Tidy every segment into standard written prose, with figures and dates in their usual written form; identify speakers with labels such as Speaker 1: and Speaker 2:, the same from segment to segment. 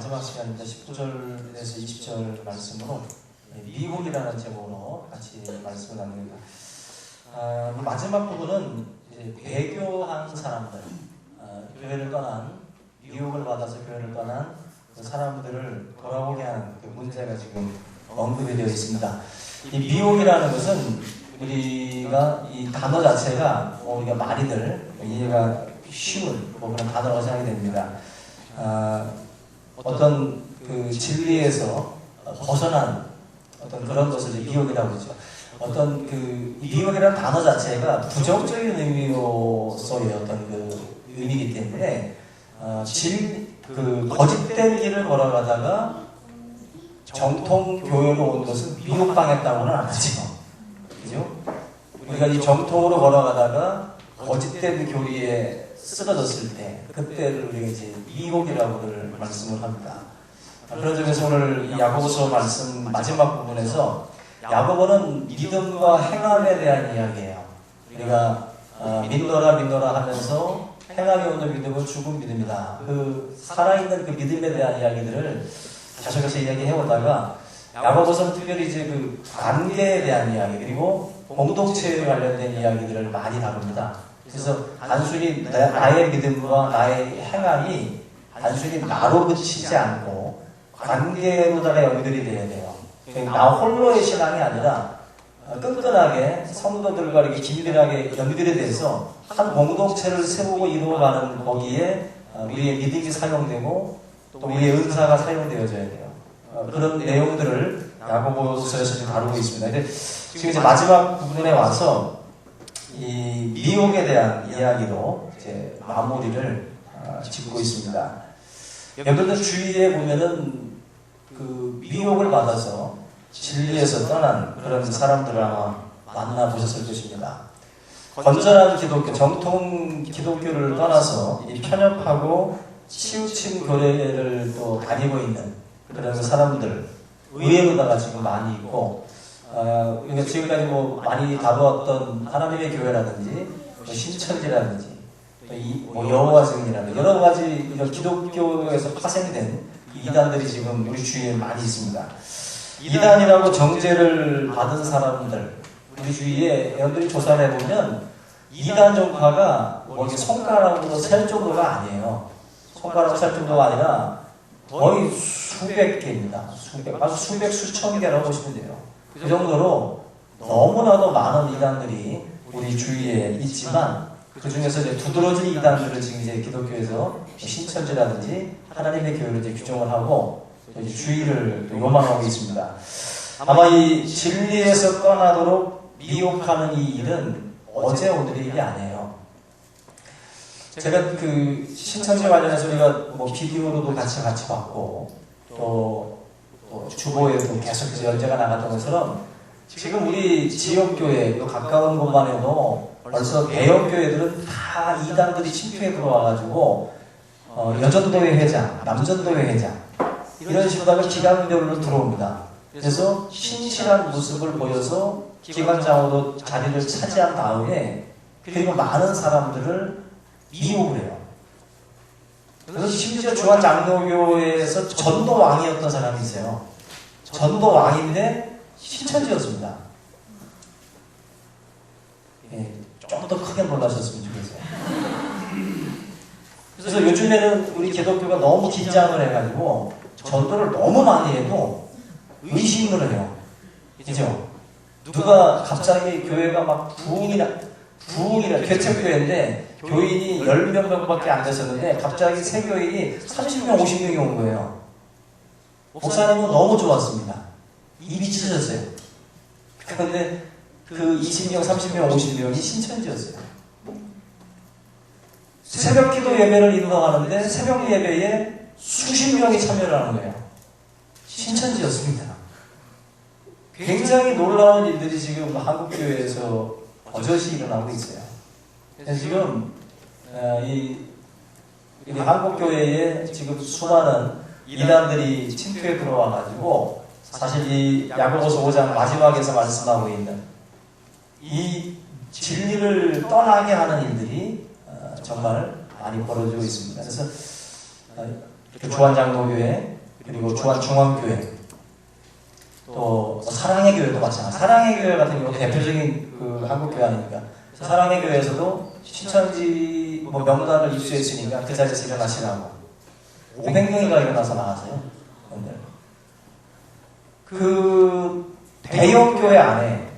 Speaker 1: 마지막 시간입니다. 19절에서 20절 말씀으로 미혹이라는 제목으로 같이 말씀을 나눕니다. 마지막 부분은 이제 배교한 사람들, 교회를 떠난, 미혹을 받아서 교회를 떠난 그 사람들을 돌아오게 하는 그 문제가 지금 언급이 되어 있습니다. 이 미혹이라는 것은 우리가 이 단어 자체가 우리가 많이들 이해가 쉬운 그런 단어라고 생각이 됩니다. 어떤 그 진리에서 벗어난 어떤 그런 것을 미혹이라고 하죠. 어떤 그 미혹이라는 단어 자체가 부정적인 의미로서의 어떤 그 의미이기 때문에 그 거짓된 길을 걸어가다가 정통 교회로 온 것은 미혹당했다고는 안 하죠. 그죠? 우리가 이 정통으로 걸어가다가 거짓된 교리에 쓰러졌을 때 그때를 우리가 이제 미혹이라고들 말씀을 합니다. 그런 점에서 오늘 이 야고보서 말씀 마지막 부분에서 야고보는 믿음과 행함에 대한 이야기예요. 우리가 믿노라 하면서 행함이 오는 믿음은 죽은 믿음이다. 그 살아있는 그 믿음에 대한 이야기들을 계속해서 이야기해오다가 야고보서는 특별히 이제 그 관계에 대한 이야기 그리고 공동체에 관련된 이야기들을 많이 다룹니다. 그래서 단순히 나의 믿음과 나의 행함이 단순히 나로 그치지 않고 관계로다가 연결이 돼야 돼요. 나 홀로의 신앙이 아니라 끈끈하게 성도들과 이렇게 긴밀하게 연결이 돼서 한 공동체를 세우고 이루어가는 거기에 우리의 믿음이 사용되고 또 우리의 은사가 사용되어져야 돼요. 그런 내용들을 야고보서에서 지금 다루고 있습니다. 근데 지금 이제 마지막 부분에 와서 이 미혹에 대한 이야기로 이제 마무리를 짓고 있습니다. 여러분들 주위에 보면은 그 미혹을 받아서 진리에서 떠난 그런 사람들을 아마 만나보셨을 것입니다. 건전한 기독교, 정통 기독교를 떠나서 이 편협하고 치우친 교회를 또 다니고 있는 그런 사람들 의외로다가 지금 많이 있고 그러니까 지금까지 많이 다루었던 하나님의 교회라든지 신천지라든지 또 여호와 증인이라든지 여러 가지 이런 기독교에서 파생된 이단들이 지금 우리 주위에 많이 있습니다. 이단이라고 정죄를 받은 사람들 우리 주위에 여러분들이 조사를 해보면 이단 종파가 이게 손가락으로 셀 정도가 아니에요. 손가락으로 셀 정도가 아니라 거의 수백 개입니다. 수천 개라고 보시면 돼요. 그 정도로 너무나도 많은 이단들이 우리 주위에 있지만 그 중에서 이제 두드러진 이단들을 지금 이제 기독교에서 신천지라든지 하나님의 교회를 이제 규정을 하고 이제 주의를 요망하고 있습니다. 아마 이 진리에서 떠나도록 미혹하는 이 일은 어제 오늘의 일이 아니에요. 제가 그 신천지 관련해서 우리가 비디오로도 같이 봤고 또 주보에도 계속해서 연재가 나갔던 것처럼 지금 우리 지역교회 또 가까운 곳만 해도 벌써 대형교회들은 다 이단들이 침투해 들어와가지고 여전도회 회장, 남전도회 회장 이런 식으로 기관별로 들어옵니다. 그래서 신실한 모습을 보여서 기관장으로 자리를 차지한 다음에 그리고 많은 사람들을 미혹을 해요. 그래서 심지어 중앙장로교회에서 전도왕이었던 사람이 있어요. 전도왕인데 신천지였습니다. 좀 더 크게 놀라셨으면 좋겠어요. 그래서 요즘에는 우리 기독교가 너무 긴장을 해가지고 전도를 너무 많이 해도 의심을 해요. 그죠? 누가 갑자기 교회가 막 부흥이라 개척교회인데 교인이 10명 정도밖에 안 됐었는데 갑자기 새 교인이 30명, 50명이 온 거예요. 목사님은 너무 좋았습니다. 입이 찢어졌어요. 그런데 그 20명, 30명, 50명이 신천지였어요. 새벽 기도 예배를 인도하는데 새벽 예배에 수십 명이 참여를 하는 거예요. 신천지였습니다. 굉장히 놀라운 일들이 지금 한국교회에서 버젓이 일어나고 있어요. 그래서 지금 이 한국교회에 지금 수많은 이단들이 침투해 들어와가지고 사실 이 야고보서 5장 마지막에서 말씀하고 있는 이 진리를 떠나게 하는 일들이 정말 많이 벌어지고 있습니다. 그래서 주한장로교회, 그리고 주한중앙교회, 또 사랑의 교회도 마찬가지. 사랑의 교회 같은 경우 대표적인 그 한국교회 아닙니까? 사랑의 교회에서도 신천지 뭐 명단을 입수했으니까 그 자리에서 일어나시라고 500명이가 일어나서 나가세요. 그 대형 교회 안에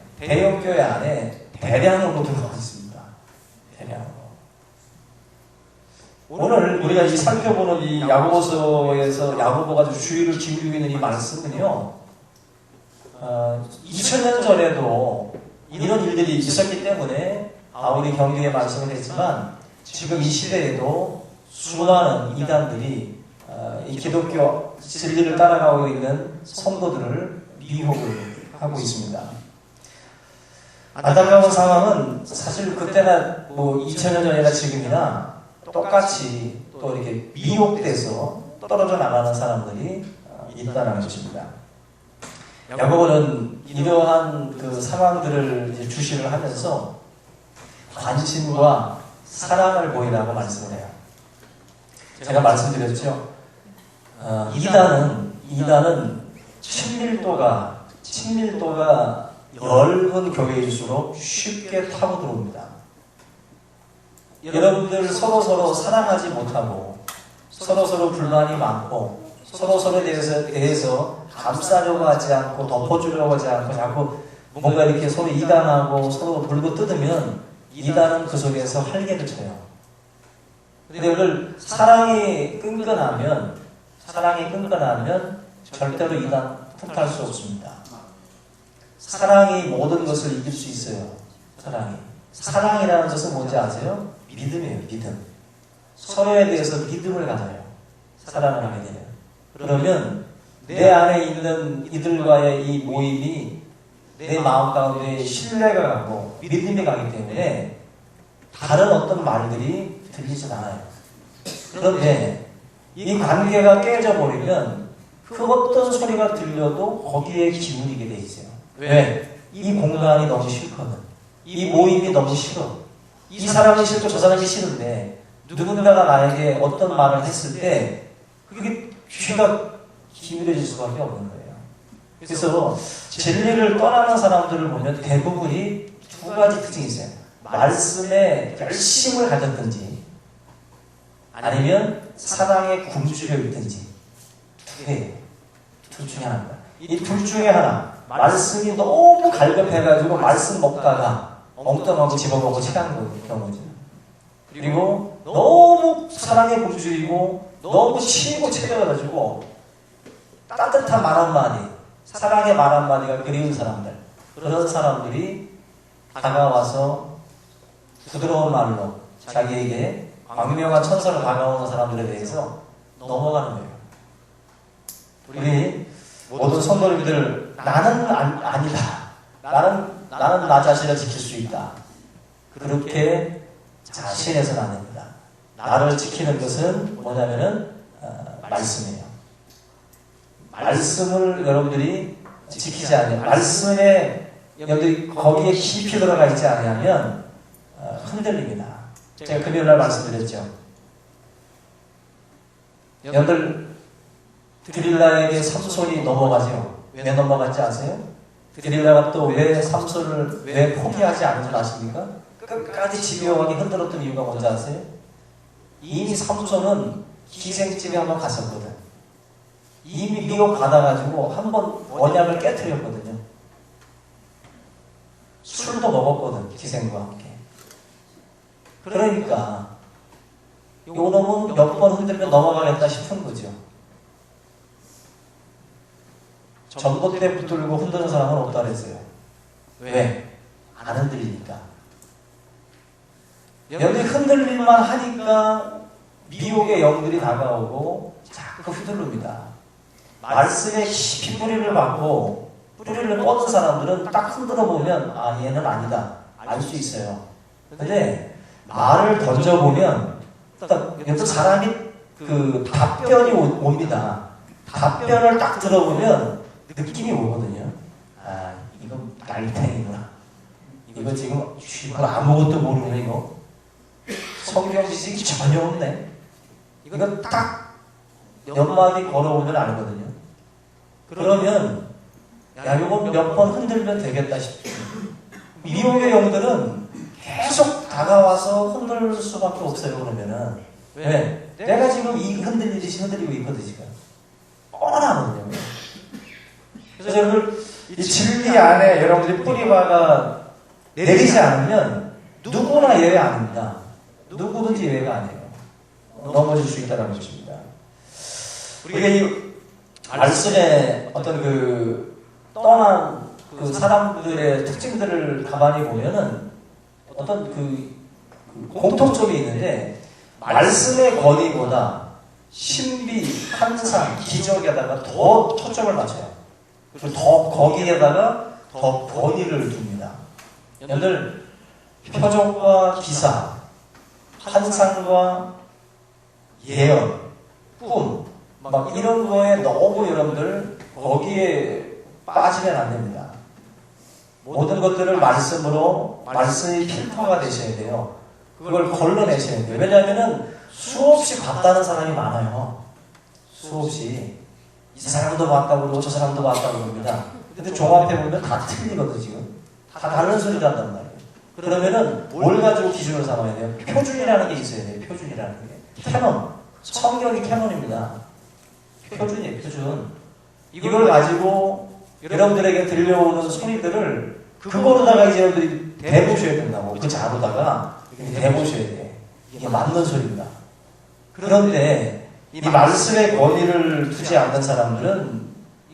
Speaker 1: 대량으로 들어가 있습니다. 대량으로. 오늘 우리가 이 살펴보는 이 야고보서에서 야고보가 주의를 기울이고 있는 이 말씀은요, 2000년 전에도 이런 일들이 있었기 때문에 바울이 경계의 말씀을 했지만 지금 이 시대에도 수많은 이단들이 이 기독교 진리를 따라가고 있는 성도들을 미혹을 하고 있습니다. 안타까운 상황은 사실 그때나 뭐 2000년 전이나 지금이나 똑같이 또 이렇게 미혹돼서 떨어져 나가는 사람들이 있다는 것입니다. 야고보는 이러한 그 상황들을 이제 주시를 하면서 관심과 사랑을 보이라고 말씀을 해요. 제가 말씀드렸죠. 이단은 친밀도가 얇은 교회일수록 쉽게 타고 들어옵니다. 여러분들 서로 사랑하지 못하고 서로 불만이 많고 서로에 대해서 감싸려고 하지 않고 덮어주려고 하지 않고 자꾸 뭔가 이렇게 서로 이단하고 서로 불고 뜯으면 이단은 그 속에서 활개를 쳐요. 근데 이걸 사랑이 끈끈하면 절대로 이단 틈탈 수 없습니다. 사랑이 모든 것을 이길 수 있어요. 사랑이라는 것은 뭔지 아세요? 믿음이에요. 믿음. 서로에 대해서 믿음을 가져요. 사랑을 하게 되면. 그러면 내 안에 있는 이들과의 이 모임이 내 마음 가운데 신뢰가 가고 믿음이 가기 때문에 다른 어떤 말들이 들리진 않아요. 그런데 이 관계가 깨져버리면 그 어떤 소리가 들려도 거기에 기울이게 돼 있어요. 왜? 이 공간이 너무 싫거든. 이 모임이 너무 싫어. 이 사람이 싫고 저 사람이 싫은데 누군가가 나에게 어떤 말을 했을 때 그게 귀가 기울여질 수밖에 없는 거예요. 그래서 진리를 떠나는 사람들을 보면 대부분이 두 가지 특징이 있어요. 말씀에 열심을 가졌든지 아니면 사랑에 굶주려 있든지 두 개예요. 둘 중에 하나입니다. 이 둘 중에 하나, 말씀이 너무 갈급해가지고 말씀 먹다가 엉뚱하고 집어먹고 체한 경우죠. 그리고 너무 사랑에 굶주리고 너무 치이고 체져가지고 따뜻한 말 한마디, 사랑의 말 한마디가 그리운 사람들, 그런 사람들이 다가와서 부드러운 말로 자기에게 광명한 천사로 다가오는 사람들에 대해서 넘어가는 거예요. 우리 모든 성도님들, 나는 아니다. 나는 나 자신을 지킬 수 있다. 그렇게 자신에서는 안 됩니다. 나를 지키는 것은 뭐냐면은 말씀이에요. 말씀을 여러분들이 지키지 않으면, 말씀에 여러분들이 거기에 깊이 들어가 있지 않으면 흔들립니다. 제가 금요일날 말씀드렸죠. 여러분들 드릴라에게 삼손이 넘어가죠. 왜 넘어간지 아세요? 드릴라가 또 왜 삼손을 왜 포기하지 않은 줄 아십니까? 끝까지 집요하게 흔들었던 이유가 뭔지 아세요? 이미 삼손은 기생집에 한번 갔었거든. 이미 미혹 받아가지고 한번 언약을 깨뜨렸거든요. 술도 먹었거든, 기생과 함께. 그러니까 요 놈은 몇 번 흔들면 넘어가겠다 싶은 거죠. 전봇대 붙들고 흔드는 사람은 없다 그랬어요. 왜? 안 흔들리니까. 여기 흔들릴만 하니까 미혹의 영들이 다가오고 자꾸 휘둘릅니다. 말씀에 깊이 뿌리를 받고 뿌리를 뻗은 사람들은 딱 흔들어 보면 아, 얘는 아니다. 알 수 있어요. 근데 말을 던져보면 또 사람이 그 답변이 옵니다. 답변을 딱 들어보면 느낌이 오거든요. 아, 이거 날팽이구나. 이거 지금 이거 아무것도 모르네. 이거 성경 지식이 전혀 없네. 이거 딱 몇 마디 걸어오면 알거든요. 그러면 야 요거 몇 번 흔들면 되겠다 싶죠. 미혹의 영들은 계속 다가와서 흔들 수밖에 없어요. 그러면은 왜? 내가 지금 이 흔들리듯이 흔들리고 있거든 지금. 뻔하거든요. 그래서 여러분 이 진리 안에 여러분들이 뿌리바가 내리지 않으면 누구나 예외 아닙니다. 누구든지 예외가 아니에요. 넘어질 수 있다는 것입니다. 우리가 이 말씀의 어떤 떠난 사람들의 특징들을 가만히 보면은 어떤 공통점이 있는데 말씀의 권위보다 신비, 환상, 기적에다가 더 초점을 맞춰요. 그리고 더 거기에다가 더 권위를 둡니다. 여러분들 표적과 기사, 환상과 예언, 꿈, 막 이런 거에 너무 여러분들 거기에 빠지면 안 됩니다. 모든 것들을 말씀이 필터가 되셔야 돼요. 그걸 걸러내셔야 돼요. 왜냐하면 수없이 봤다는 사람이 많아요. 수없이. 이 사람도 봤다고 그러고 저 사람도 봤다고 그럽니다. 근데 종합해보면 다 틀리거든 지금. 다 다른 소리를 한단 말이에요. 그러면은 뭘 가지고 기준을 삼아야 돼요? 표준이라는 게 있어야 돼요. 표준이라는 게. 캐논. 성경이 캐논입니다. 표준이에요. 표준. 이걸 가지고 여러분들에게 들려오는 소리들을 그거로다가 이제 여러분들이 대보셔야 된다고. 그 자로다가 대보셔야 돼. 이게 맞는 소리입니다. 그런데 이 말씀의 권위를 두지 않는 사람들은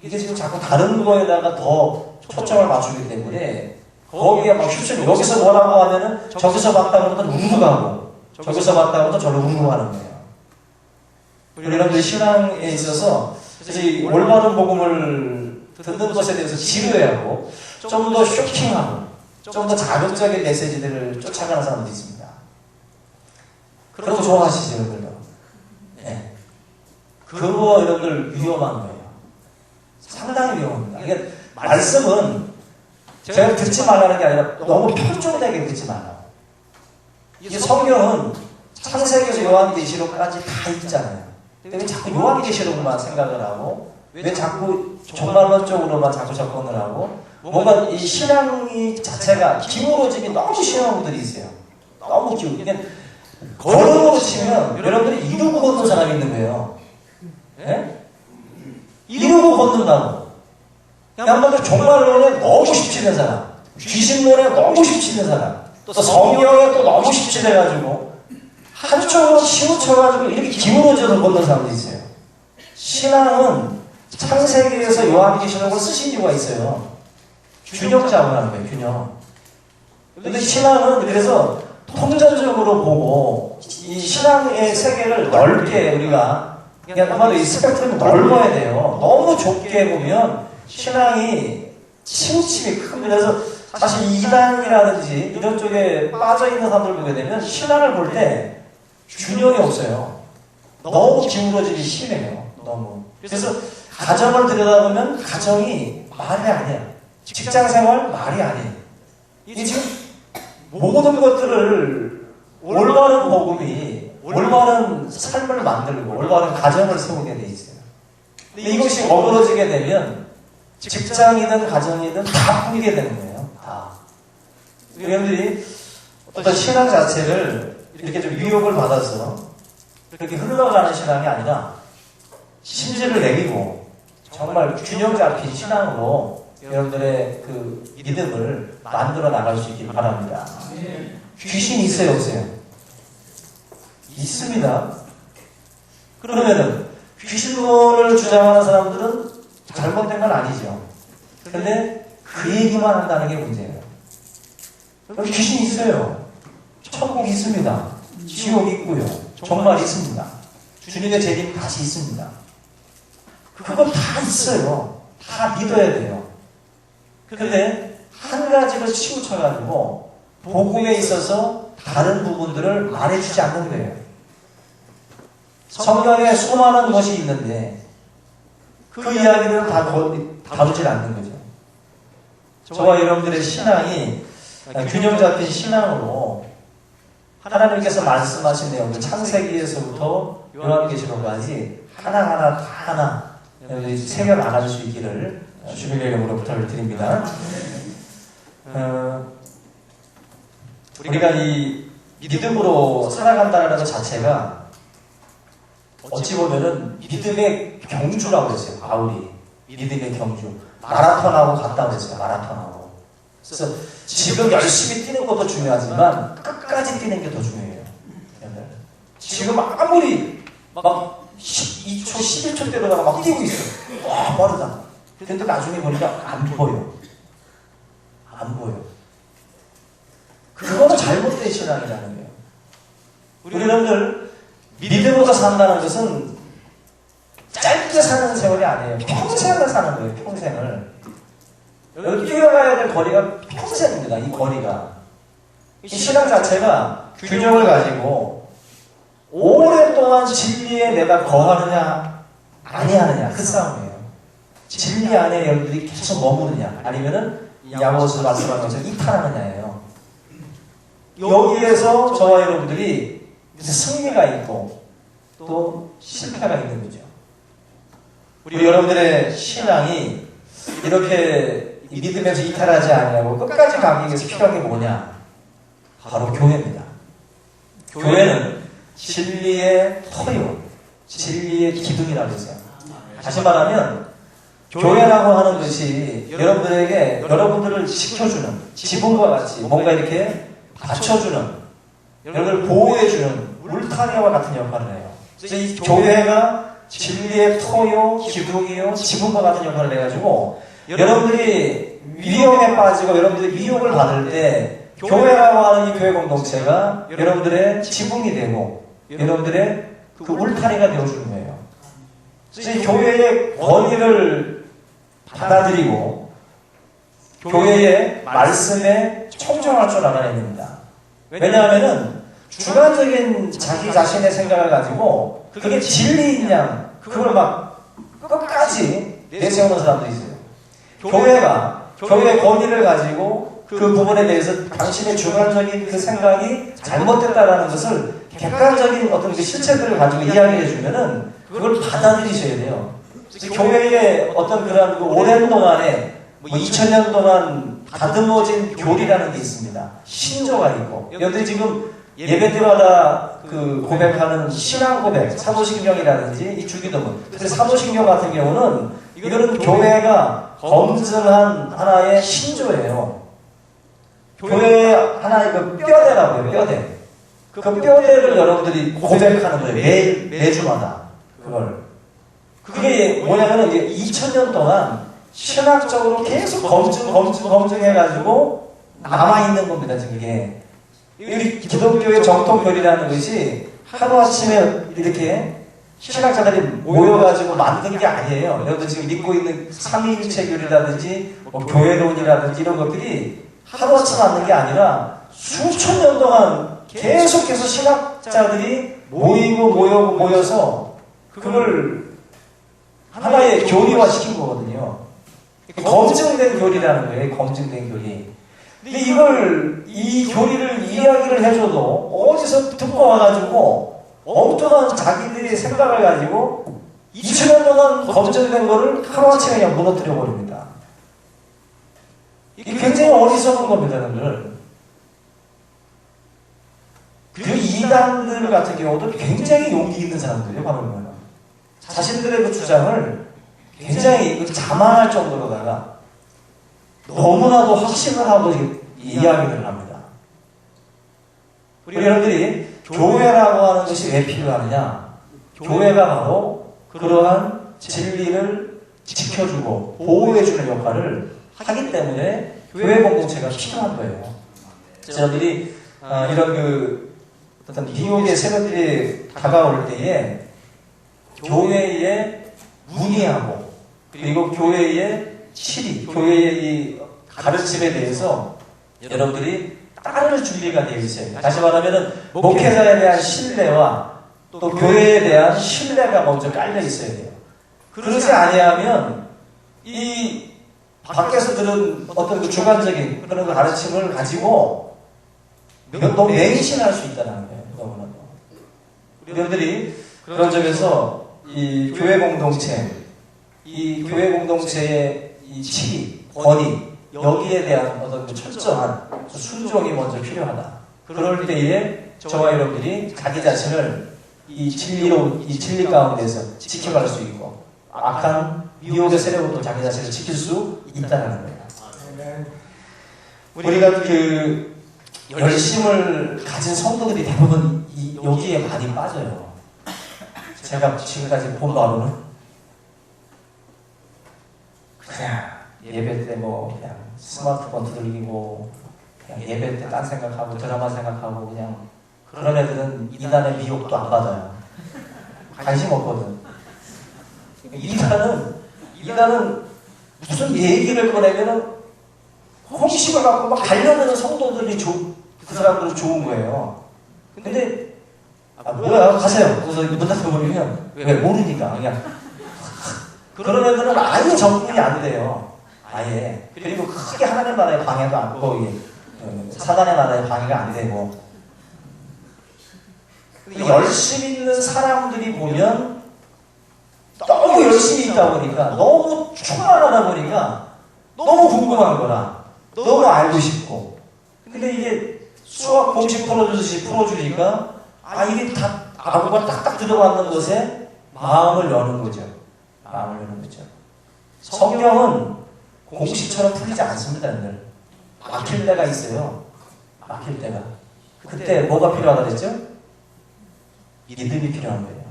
Speaker 1: 이게 지금 자꾸 다른 거에다가 더 초점을 맞추기 때문에 거기에 막 휩쓸려. 여기서 뭐라고 하면은 저기서 봤다고 하면 웅ung하고 저기서 봤다고 하면 저로 웅ung하는 거예요. 여러분들 신앙에 있어서 이 올바른 복음을 듣는 것에 대해서 지루해하고 좀 더 쇼킹하고 좀 더 자극적인 메시지들을 쫓아가는 사람도 있습니다. 그런 거 좋아하시죠, 여러분들? 네. 그거 여러분들 위험한 거예요. 상당히 위험합니다. 이게 말씀은 제가 듣지 말라는 게 아니라 너무 표준되게 듣지 말라고. 이 성경은 창세기에서 요한계시록까지 다 있잖아요. 왜 자꾸 요한계시록만 생각을 하고 왜 자꾸 종말론적으로만 자꾸 접근을 하고 뭔가 이 신앙이 자체가 기울어짐이 너무 심한 분들이 있어요. 너무 기울어지면 걸음으로 치면 여러분들이 이루고 걷는 사람이 있는 거예요. 네? 이루고 걷는다고. 한마디로 종말론에 너무 십취된 사람, 귀신론에 너무 십취된 사람, 또 성경에 또 너무 십취돼가지고 한쪽으로 치우쳐가지고 이렇게 기울어져서 걷는 사람도 있어요. 신앙은 창세기에서 요한계시록을 쓰신 이유가 있어요. 균형 잡으라는 거예요. 균형. 근데 신앙은 그래서 통전적으로 보고 이 신앙의 세계를 넓게 우리가 그냥 한마디로 이 스펙트럼이 넓어야 돼요. 너무 좁게 보면 신앙이 치우침이 큰. 그래서 사실 이단이라든지 이런 쪽에 빠져있는 사람들 보게 되면 신앙을 볼 때 균형이 없어요. 너무 기울어지기 심해요. 너무. 그래서 가정을 들여다보면 가정이 말이 아니야. 직장생활 말이 아니에요. 이게 지금 모든 것들을 올바른 복음이 올바른 삶을 만들고 올바른 가정을 세우게 돼 있어요. 근데 이것이 어그러지게 되면 직장이든 가정이든 다 풀리게 되는 거예요. 다. 여러분들이 어떤 신앙 자체를 이렇게 좀 유혹을 받아서 그렇게 흘러가는 신앙이 아니라 심지를 내리고 정말 균형 잡힌 신앙으로 여러분들의 그 믿음을 만들어 나갈 수 있길 바랍니다. 귀신이 있어요, 없어요? 있습니다. 그러면은 귀신론을 주장하는 사람들은 잘못된 건 아니죠. 그런데 그 얘기만 한다는 게 문제예요. 여기 귀신이 있어요. 천국 있습니다. 지옥 있고요. 정말 있습니다. 주님의 재림 다시 있습니다. 그거 다 있어요. 다 믿어야 돼요. 그런데 한 가지를 치우쳐가지고 복음에 있어서 다른 부분들을 말해주지 않는 거예요. 성경에 수많은 것이 있는데 그 이야기를 다 다루질 않는 거죠. 저와 여러분들의 신앙이 균형 잡힌 신앙으로 하나님께서 말씀하신 내용을 창세기에서부터 요한계시록까지 하나하나 다 하나 여러분들이 새겨 나가실 수 있기를 주님의 이름으로 부탁을 드립니다. 우리가 이 믿음으로 살아간다는 것 자체가 어찌 보면은 믿음의 경주라고 했어요. 바울이 믿음의 경주, 마라톤하고 같다고 했어요. 마라톤하고. 그래서 지금 열심히 뛰는 것도 중요하지만 끝까지 뛰는 게 더 중요해요. 지금 아무리 막 12초, 11초 때로다가 막 뛰고 있어. 와, 빠르다. 근데 나중에 보니까 안 보여. 안 보여. 그거는 잘못된 신앙이라는 거예요. 우리는 믿음으로 산다는 것은 짧게 사는 세월이 아니에요. 평생을 사는 거예요. 평생을. 여기 뛰어가야 될 거리가 평생입니다. 이 거리가. 이 신앙 자체가 균형을 가지고 오랫동안 진리에 내가 거하느냐 아니하느냐 그 싸움이에요. 진리 안에 여러분들이 계속 머무느냐 아니면은 야고보서 말씀하는 것처럼 이탈하느냐예요. 여기에서 저와 여러분들이 승리가 있고 또 실패가 있는 거죠. 우리 여러분들의 신앙이 이렇게 믿음에서 이탈하지 않냐고 끝까지 가기 위해서 필요한 게 뭐냐? 바로 교회입니다. 교회는 진리의 터요, 진리의 기둥이라고 했어요. 다시 말하면 교회라고 하는 것이 여러분들에게 여러분들을 지켜주는 지붕과 같이 뭔가 이렇게 받쳐주는, 여러분을 보호해주는 울타리와 같은 역할을 해요. 그래서 이 교회가 진리의 터요, 기둥이요, 지붕과 같은 역할을 해가지고 여러분들이 위험에 빠지고 여러분들이 미혹을 받을 때 교회라고 하는 이 교회 공동체가 여러분들의 지붕이 되고 여러분들의 그 울타리가 되어주는 거예요. 그래서 이 교회의 권위를 받아들이고 교회의 말씀에 청정할 줄 알아야 됩니다. 왜냐하면 주관적인 자기 자신의 생각을 가지고 그게 진리인 양 그걸 막 끝까지 내세우는 사람도 있어요. 교회가 교회의 권위를 가지고 그 부분에 대해서 당신의 주관적인 그 생각이 잘못됐다라는 것을 객관적인 어떤 그 실체들을 가지고 이야기해 주면은 그걸 받아들이셔야 돼요. 교회의 어떤 그런 그 오랜 동안에 2000년 동안 다듬어진 교리라는 게 있습니다. 신조가 있고 여러분들이 지금 예배 때마다 그 고백하는 신앙 고백, 사도신경이라든지 이 주기도문, 그래서 사도신경 같은 경우는 이거는 교회가 검증한 하나의 신조예요. 교회의 하나의 그 뼈대라고 해요. 뼈대. 그 뼈대를 여러분들이 고백하는 거예요. 매주마다 그걸. 그게 뭐냐면 이제 2000년 동안 신학적으로 계속 검증해가지고 남아있는 겁니다. 지금 이게. 우리 기독교의 정통교리라는 것이 하루아침에 이렇게 신학자들이 모여가지고 만든 게 아니에요. 여러분들 지금 믿고 있는 삼위일체 교리라든지 교회론이라든지 이런 것들이 하루아침 만든 게 아니라 수천 년 동안 계속해서 신학자들이 모여서 그걸 하나의 교리화 시킨 거거든요. 검증된 교리라는 거예요. 검증된 교리. 근데 이 교리를 이야기를 해줘도 어디서 듣고 와가지고 엉뚱한 자기들의 생각을 가지고 2000년 동안 검증된 거를 하루아침에 그냥 무너뜨려 버립니다. 이게 굉장히 어리석은 겁니다, 여러분들. 그 이단들 같은 경우도 굉장히 용기 있는 사람들이에요, 바로 자신들의 그 주장을 굉장히 자만할 정도로다가 너무나도 확신을 하고 이야기를 합니다. 우리 여러분들이 교회라고 하는 것이 왜 필요하느냐? 교회가 바로 그러한 진리를 지켜주고 보호해주는 역할을 하기 때문에 교회 공동체가 필요한 거예요. 여러분들이 이런 그 어떤 미혹의 새벽들이 다가올 때에 교회의 문의하고 그리고 교회의 치리, 교회의 이 가르침에 대해서 여러분들이 따를 준비가 되어 있어요. 다시 말하면 목회자에 대한 신뢰와 또 교회에 대한 신뢰가 먼저 깔려 있어야 돼요. 그러지 아니하면 이 밖에서 들은 어떤 그 주관적인 그런 그 가르침을 가지고 너무 맹신할 수 있다는 거예요. 너무나도. 여러분들이 그런 점에서 이 교회 공동체, 이 교회 공동체의 이 지위, 권위, 여기에 대한 어떤 그 철저한 순종이 먼저 필요하다. 그럴 때에 저와 여러분들이 자기 자신을 이 진리 가운데서 지켜갈 수 있고, 악한 미혹의 세력으로부터 자기 자신을 지킬 수 있다는 거예요. 우리가 그 열심을 가진 성도들이 대부분 여기에 많이 빠져요. 제가 지금까지 본 바로는 그냥 예배 때 뭐 그냥 스마트폰 두들기고, 그냥 예배 때 딴 생각하고 드라마 생각하고, 그냥 그런 애들은 이단의 미혹도 안 받아요. 관심 없거든. 이단은 무슨 얘기를 꺼내면은 호기심을 갖고 막 달려드는 성도들이 그 사람들은 좋은 거예요. 근데 뭐야 가세요. 그래서 문 닫혀버리면 왜 모르니까 그냥 그런 애들은 아예 접근이 안 돼요. 아예. 그리고 크게 하나님 나라의 방해도 안 되고, 사단의 나라의 방해가 안 되고. 열심히 있는 사람들이 보면 너무 열심히 있다 보니까, 너무 충만하다 보니까 너무 궁금한 거라, 너무 알고 싶고. 근데 이게 수학 공식 풀어주니까 이게 다 아무거나 딱딱 들어맞는 것에 마음을 여는 거죠. 마음을 여는 거죠. 성경은 공식처럼 풀리지 않습니다. 늘 막힐 때가 있어요. 막힐 때가. 그때 뭐가 필요하다 그랬죠? 믿음이 필요한 거예요.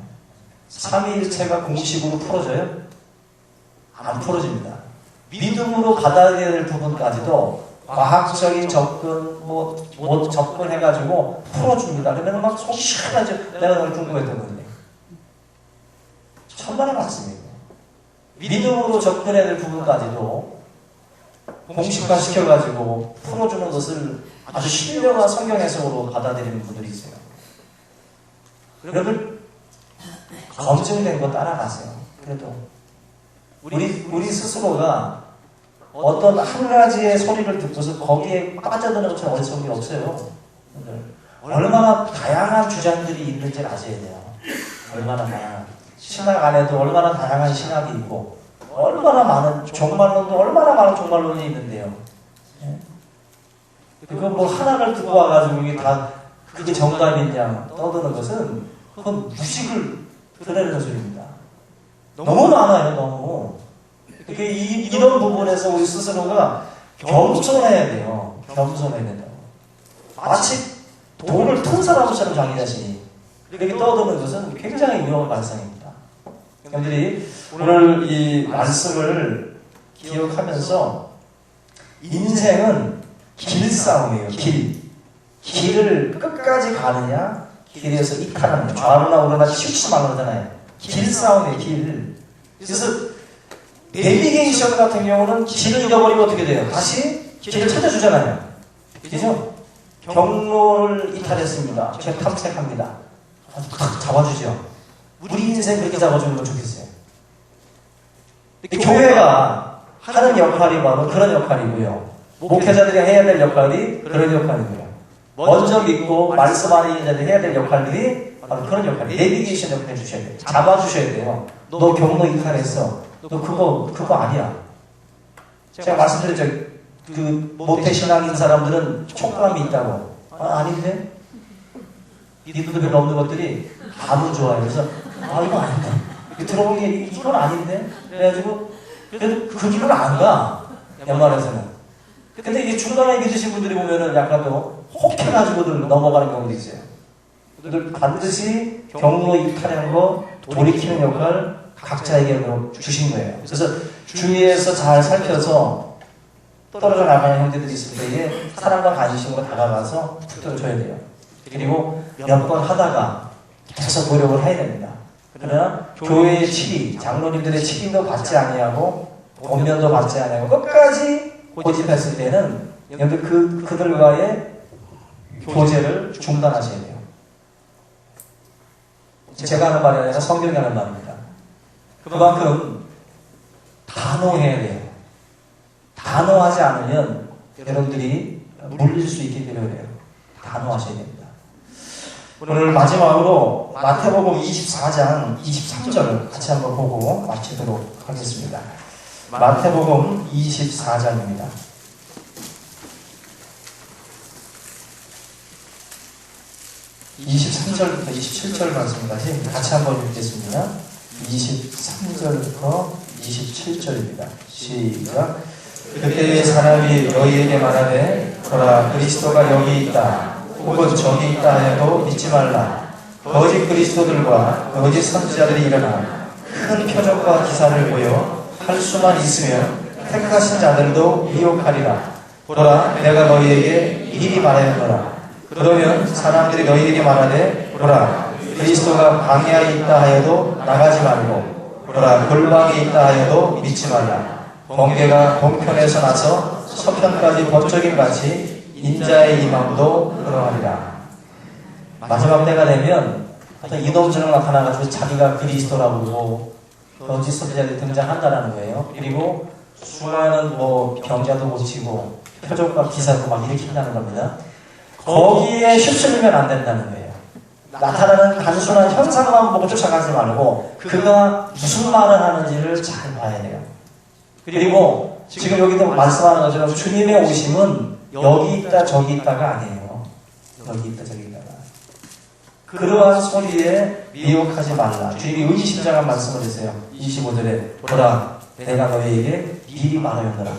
Speaker 1: 삼위일체가 공식으로 풀어져요? 안 풀어집니다. 믿음으로 받아들여야 될 부분까지도 과학적인 접근, 접근해가지고 풀어줍니다. 그러면 막 속이 시원하죠. 내가 너무 궁금했던 건데. 천만의 말씀이에요. 믿음으로 접근해야 될 부분까지도 공식화 시켜가지고 풀어주는 것을 아주 신령한 성경 해석으로 받아들이는 분들이 있어요. 여러분, 검증된 거 따라가세요. 그래도 우리 스스로가 어떤 한 가지의 소리를 듣고서 거기에 빠져드는 것처럼 어리석은 게 없어요. 얼마나 다양한 주장들이 있는지 아셔야 돼요. 얼마나 다양한. 신학 안에도 얼마나 다양한 신학이 있고, 얼마나 많은 종말론도 얼마나 많은 종말론이 있는데요. 그거 뭐 하나를 두고 와가지고 이게 다 그게 정답이냐 떠드는 것은 그건 무식을 드러내는 소리입니다. 너무 많아요, 너무. 이런 부분에서 우리 스스로가 겸손해야 돼요. 겸손해야 된다고. 마치 돈을 튼 사람처럼 자기 자신이 이렇게 떠드는 것은 굉장히 위험한 발상입니다. 여러분들이 오늘 이 말씀을 기억하면서 인생은 길싸움이에요. 길을 끝까지 가느냐, 길에서 이탈하느냐, 좌로나 우로나 치우치지 말라 그러잖아요. 길싸움이에요, 길. 그래서 내비게이션 같은 경우는 길을 잃어버리면 어떻게 돼요? 다시 길을 찾아주잖아요. 그죠? 경로를 이탈했습니다. 제가 탐색합니다. 잡아주죠. 우리 인생 그렇게 잡아주는 건 좋겠어요. 교회가 하는 역할이 바로 그런 역할이고요. 목회자들이 해야 될 역할이 그런 역할이고요. 먼저 믿고 말씀 안에 있는 자들이 해야 될 역할들이 바로 그런 역할이에요. 내비게이션 역할 해주셔야 돼요. 잡아주셔야 돼요. 너 경로 이탈했어. 너 그거 아니야. 제가 말씀드렸죠. 그 모태신앙인 사람들은 촉감이 있다고. 아닌데? 니들도 별로 없는 것들이 감은 좋아요. 그래서 이거 아닌데. 들어본 게 이건 아닌데? 그래가지고 그래도 그 길을 안 가. 연말에서는. 근데 이게 중간에 믿으신 분들이 보면은 약간 또 혹해가지고들 넘어가는 경우도 있어요. 그들 반드시 경로 이탈하는 거, 돌이키는 역할 각자에게 주신 거예요. 그래서 주위에서 잘 살펴서 떨어져 나가는 형제들이 있을 때에 사랑과 관심으로 다가가서 붙들어줘야 돼요. 그리고 몇 번 하다가 계속 노력을 해야 됩니다. 그러나 교회의 칙이, 장로님들의 칙임도 받지 아니하고 권면도 받지 아니하고 끝까지 고집했을 때는 그들과의 교제를 중단하셔야 돼요. 제가 하는 말이 아니라 성경이 하는 말입니다. 그만큼 단호해야 돼요. 단호하지 않으면 여러분들이 물릴 수 있기 때문에 그래요. 단호하셔야 됩니다. 오늘 마지막으로 마태복음 24장 23절을 같이 한번 보고 마치도록 하겠습니다. 마태복음 24장입니다. 23절부터 27절 말씀까지 같이 한번 읽겠습니다. 23절부터 27절입니다. 시작. 그때 사람이 너희에게 말하되 보라 그리스도가 여기 있다 혹은 저기 있다 해도 믿지 말라. 거짓 그리스도들과 거짓 선지자들이 일어나 큰 표적과 기사를 보여 할 수만 있으면 택하신 자들도 미혹하리라. 보라 내가 너희에게 미리 말하였노라. 그러면 사람들이 너희에게 말하되 보라 그리스도가 광야에 있다 하여도 나가지 말고 보라 골방에 있다 하여도 믿지 말라. 번개가 동편에서 나서 서편까지 번쩍임 같이 인자의 임함도 그러하리라. 마지막 때가 되면 어떤 이놈처럼 나타나가지고 자기가 그리스도라고 거짓 선지자들이 등장한다는 거예요. 그리고 수많은 병자도 고치고 표적과 기사도 막 일으킨다는 겁니다. 거기에 휩쓸리면 안 된다는 거예요. 나타나는 단순한 현상만 보고 쫓아가지 말고 그가 무슨 말을 하는지를 잘 봐야 돼요. 그리고 지금 여기도 말씀하는 것처럼 주님의 오심은 여기 있다 저기 있다가 아니에요. 여기 있다 저기 있다가. 그러한 소리에 미혹하지 말라. 주님이 의미심장한 말씀을 하세요. 25절에 보라 내가 너희에게 미리 말하였노라.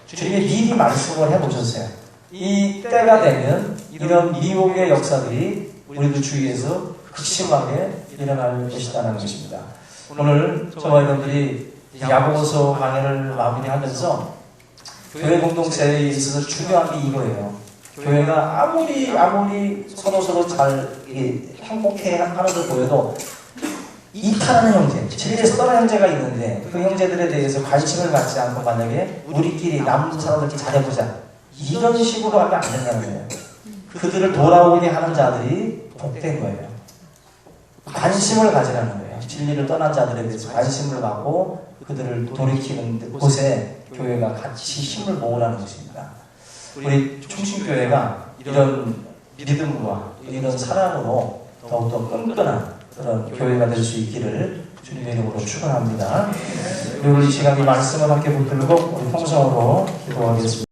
Speaker 1: 주님이 미리 말씀을 해보셨어요. 이 때가 되면 이런 미혹의 역사들이 우리들 주위에서 극심하게 일어날 것이라는 것입니다. 오늘 저와 여러분들이 야고보서 강의를 마무리하면서 교회 공동체에 있어서 중요한 게 이거예요. 교회가 아무리 서로 잘 행복해 하는 걸 보여도 이탈하는 형제, 진리에서 떠난 형제가 있는데 그 형제들에 대해서 관심을 갖지 않고 만약에 우리끼리 남은 사람들끼리 잘해보자 이런 식으로 하면 안 된다는 거예요. 그들을 돌아오게 하는 자들이 복된 거예요. 관심을 가지라는 거예요. 진리를 떠난 자들에 대해서 관심을 갖고 그들을 돌이키는 곳에 교회가 같이 힘을 모으라는 것입니다. 우리 충신교회가 이런 믿음과 이런 사랑으로 더욱더 끈끈한 그런 교회가 될 수 있기를 주님의 이름으로 축원합니다. 그리고 이 시간 이 말씀을 함께 붙들고 우리 통성으로 기도하겠습니다.